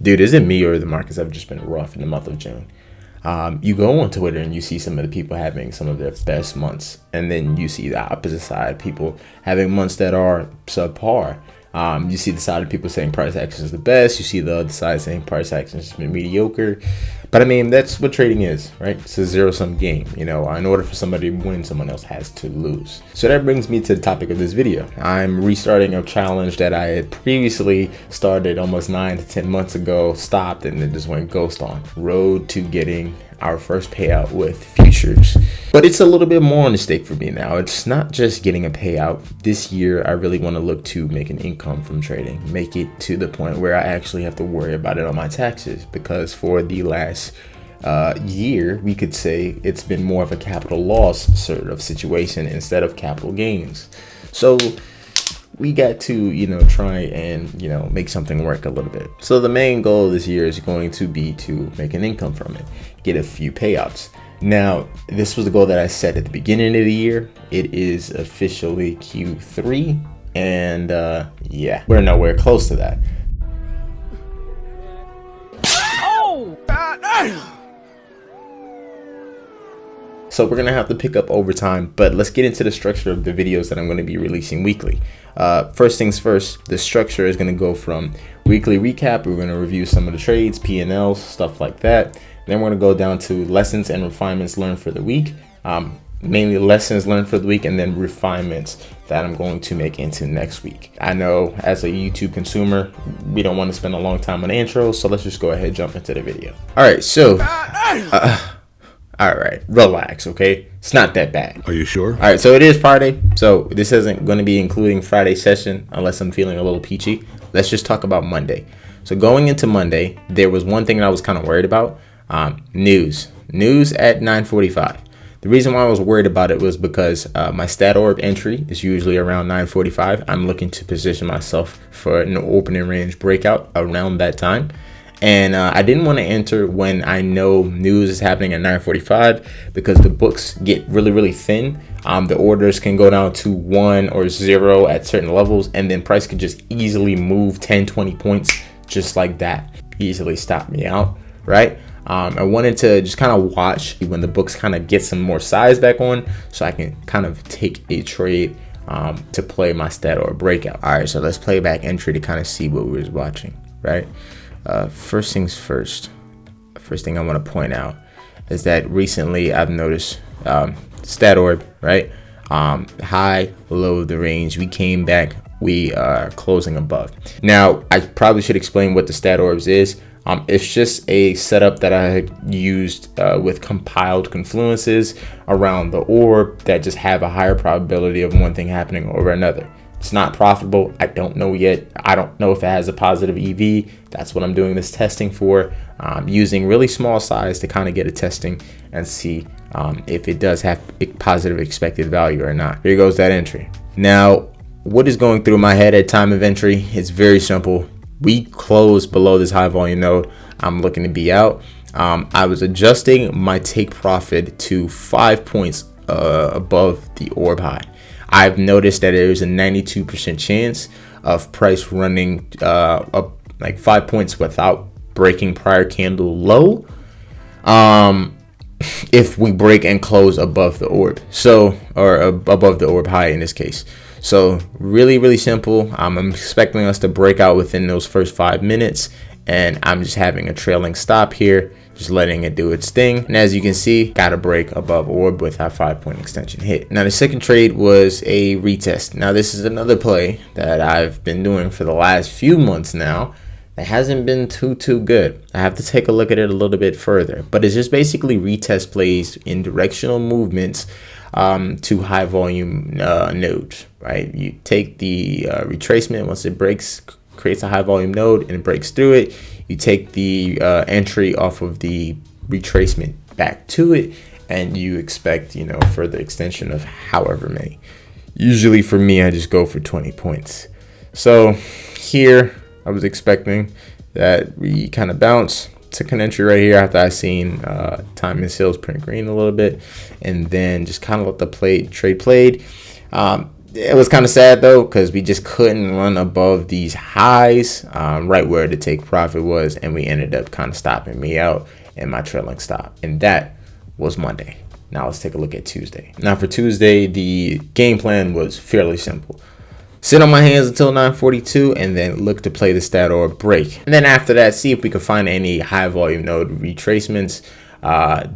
Dude, is it me or the markets have just been rough in the month of June? You go on Twitter and you see some of the people having some of their best months, and then you see the opposite side, people having months that are subpar. You see the side of people saying price action is the best. You see the other side saying price action has been mediocre. But I mean, that's what trading is, right? It's a zero-sum game. You know, in order for somebody to win, someone else has to lose. So that brings me to the topic of this video. I'm restarting a challenge that I had previously started almost 9 to 10 months ago, stopped, and then just went ghost on. Road to getting our first payout with futures. But it's a little bit more on the stake for me now. It's not just getting a payout. This year, I really want to look to make an income from trading, make it to the point where I actually have to worry about it on my taxes, because for the last year, we could say it's been more of a capital loss sort of situation instead of capital gains. So we got to, try and, make something work a little bit. So the main goal this year is going to be to make an income from it, get a few payouts. Now, this was the goal that I set at the beginning of the year. It is officially Q3, and yeah, we're nowhere close to that. Oh, God damn! So we're gonna have to pick up over time, but let's get into the structure of the videos that I'm gonna be releasing weekly. First things first, the structure is gonna go from weekly recap. We're gonna review some of the trades, P&Ls, stuff like that. Then we're gonna go down to lessons and refinements learned for the week. Mainly lessons learned for the week, and then refinements that I'm going to make into next week. I know as a YouTube consumer, we don't want to spend a long time on the intro, so let's just go ahead and jump into the video. All right, so all right, relax, okay? It's not that bad. Are you sure? All right, so it is Friday, so this isn't going to be including Friday session unless I'm feeling a little peachy. Let's just talk about Monday. So going into Monday, there was one thing that I was kind of worried about. News at 9:45. The reason why I was worried about it was because my stat orb entry is usually around 9:45. I'm looking to position myself for an opening range breakout around that time. And I didn't want to enter when I know news is happening at 9:45 because the books get really, really thin. The orders can go down to 1 or 0 at certain levels, and then price could just easily move 10, 20 points just like that. Easily stop me out, right? I wanted to just kind of watch when the books kind of get some more size back on, so I can kind of take a trade to play my stat or breakout. All right, so let's play back entry to kind of see what we was watching, right? First things first, first thing I want to point out is that recently I've noticed stat orb, right? High, low of the range. We came back, we are closing above. Now, I probably should explain what the stat orbs is. It's just a setup that I had used with compiled confluences around the orb that just have a higher probability of one thing happening over another. It's not profitable. I don't know yet. I don't know if it has a positive EV. That's what I'm doing this testing for. Using really small size to kind of get a testing and see if it does have a positive expected value or not. Here goes that entry. Now, what is going through my head at time of entry? It's very simple. We closed below this high volume node. I'm looking to be out. I was adjusting my take profit to 5 points above the orb high. I've noticed that there's a 92% chance of price running up like 5 points without breaking prior candle low. If we break and close above the orb, or above the orb high in this case. So really, really simple. I'm expecting us to break out within those first 5 minutes, and I'm just having a trailing stop here, just letting it do its thing. And as you can see, got a break above orb with our 5-point extension hit. Now the second trade was a retest. Now this is another play that I've been doing for the last few months now. It hasn't been too good. I have to take a look at it a little bit further, but it's just basically retest plays in directional movements to high volume nodes, right? You take the retracement once it breaks, creates a high volume node and it breaks through it. You take the entry off of the retracement back to it, and you expect, further extension of however many. Usually for me, I just go for 20 points. So here I was expecting that we kind of bounce, took an entry right here after I seen time and sales print green a little bit, and then just kind of let the trade played. It was kind of sad though, because we just couldn't run above these highs, right where the take profit was, and we ended up kind of stopping me out in my trailing stop. And that was Monday. Now let's take a look at Tuesday. Now for Tuesday, the game plan was fairly simple. Sit on my hands until 9:42 and then look to play the stat or break. And then after that, see if we could find any high volume node retracements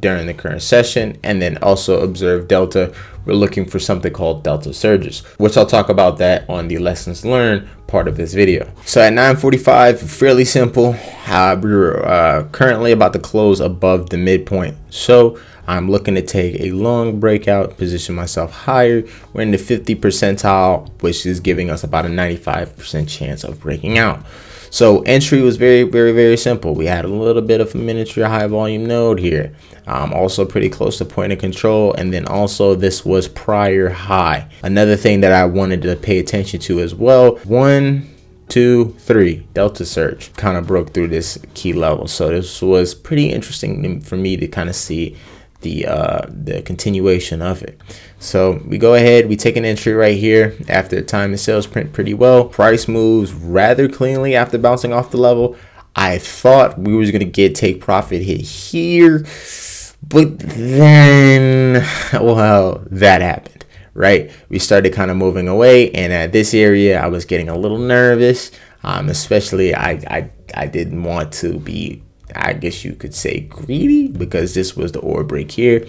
during the current session, and then also observe delta. We're looking for something called delta surges, which I'll talk about that on the lessons learned part of this video. So at 9:45, fairly simple. We're currently about to close above the midpoint, so I'm looking to take a long breakout, position myself higher. We're in the 50th percentile, which is giving us about a 95% chance of breaking out. So entry was very simple. We had a little bit of a miniature high volume node here, also pretty close to point of control, and then also this was prior high. Another thing that I wanted to pay attention to as well, 1, 2, 3 delta surge kind of broke through this key level. So this was pretty interesting for me to kind of see the continuation of it. So we go ahead, we take an entry right here after the time and sales print pretty well. Price moves rather cleanly after bouncing off the level. I thought we was gonna get take profit hit here, but then, well, that happened, right? We started kind of moving away, and at this area I was getting a little nervous, especially I didn't want to be, I guess you could say, greedy, because this was the order break here.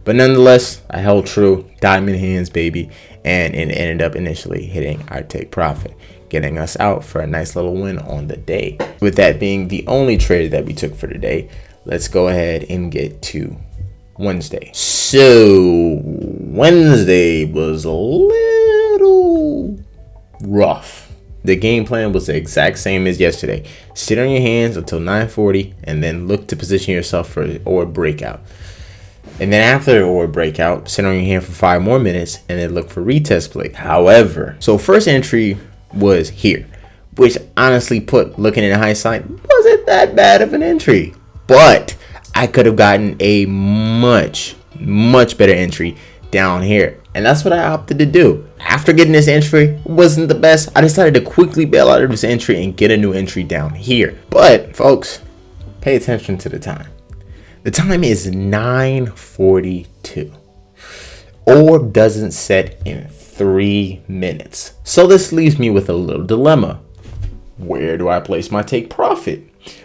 But nonetheless, I held true, diamond hands, baby, and it ended up initially hitting our take profit, getting us out for a nice little win on the day. With that being the only trade that we took for today, let's go ahead and get to Wednesday. So Wednesday was a little rough. The game plan was the exact same as yesterday. Sit on your hands until 9:40 and then look to position yourself for an order breakout. And then after the order breakout, sit on your hand for 5 more minutes and then look for retest play. However, so first entry was here, which honestly looking in hindsight, wasn't that bad of an entry. But I could have gotten a much better entry down here. And that's what I opted to do. After getting this entry wasn't the best, I decided to quickly bail out of this entry and get a new entry down here. But folks, pay attention to the time. The time is 9:42. Orb doesn't set in 3 minutes. So this leaves me with a little dilemma. Where do I place my take profit?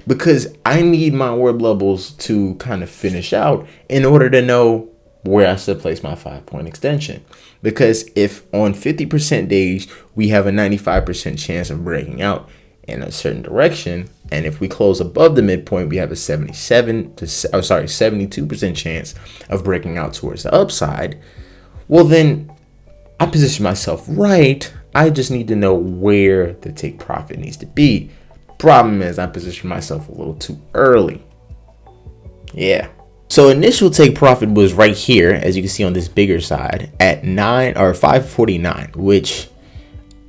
Because I need my orb levels to kind of finish out in order to know where I should place my 5-point extension. Because if on 50% days we have a 95% chance of breaking out in a certain direction, and if we close above the midpoint, we have a 72% chance of breaking out towards the upside. Well, then I position myself right. I just need to know where the take profit needs to be. Problem is, I positioned myself a little too early. Yeah. So initial take profit was right here, as you can see on this bigger side, at 549, which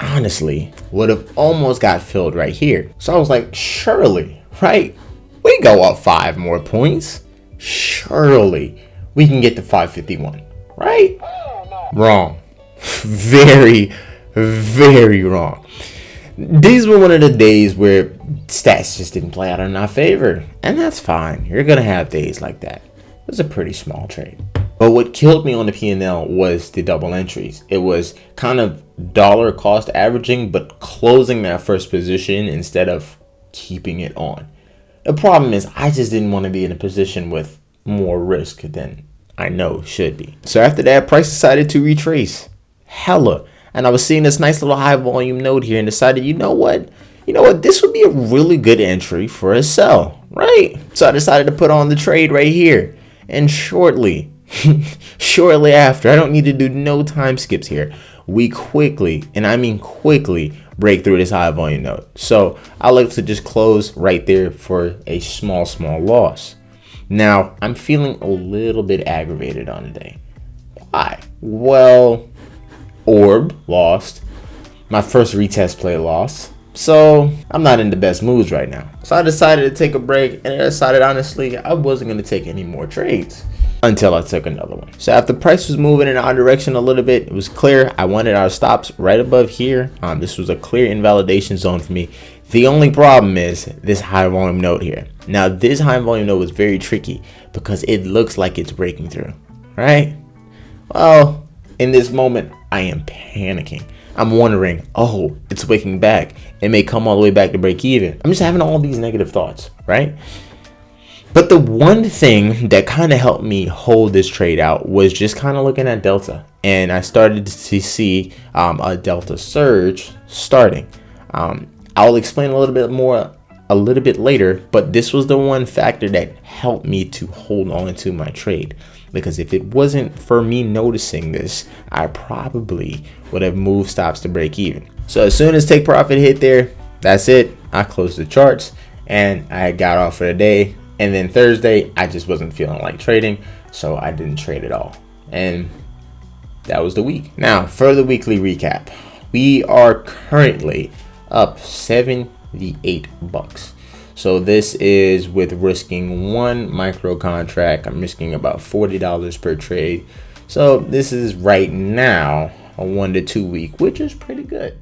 honestly would have almost got filled right here. So I was like, surely, right? We go up 5 more points. Surely we can get to 551, right? Wrong. Very wrong. These were one of the days where stats just didn't play out in our favor, and that's fine. You're gonna have days like that. It was a pretty small trade. But what killed me on the P&L was the double entries. It was kind of dollar cost averaging, but closing that first position instead of keeping it on. The problem is I just didn't want to be in a position with more risk than I know should be. So after that, price decided to retrace. Hella. And I was seeing this nice little high volume node here and decided, you know what, this would be a really good entry for a sell, right? So I decided to put on the trade right here. And shortly after, I don't need to do no time skips here, we quickly, and I mean quickly, break through this high volume node. So I like to just close right there for a small loss. Now, I'm feeling a little bit aggravated on the day. Why? Well, Orb lost. My first retest play lost. So I'm not in the best moods right now. So I decided to take a break, and I decided honestly I wasn't going to take any more trades until I took another one. So after price was moving in our direction a little bit, it was clear I wanted our stops right above here. This was a clear invalidation zone for me. The only problem is this high volume note here. Now this high volume note was very tricky because it looks like it's breaking through, right? Well, in this moment, I am panicking. I'm wondering, oh, it's waking back. It may come all the way back to break even. I'm just having all these negative thoughts, right? But the one thing that kind of helped me hold this trade out was just kind of looking at Delta. And I started to see a Delta surge starting. I'll explain a little bit more a little bit later, but this was the one factor that helped me to hold on to my trade. Because if it wasn't for me noticing this, I probably would have moved stops to break even. So as soon as take profit hit there, that's it. I closed the charts and I got off for the day. And then Thursday, I just wasn't feeling like trading, so I didn't trade at all. And that was the week. Now, for the weekly recap, we are currently up 78 bucks. So this is with risking one micro contract. I'm risking about $40 per trade. So this is right now a 1 to 2 week, which is pretty good.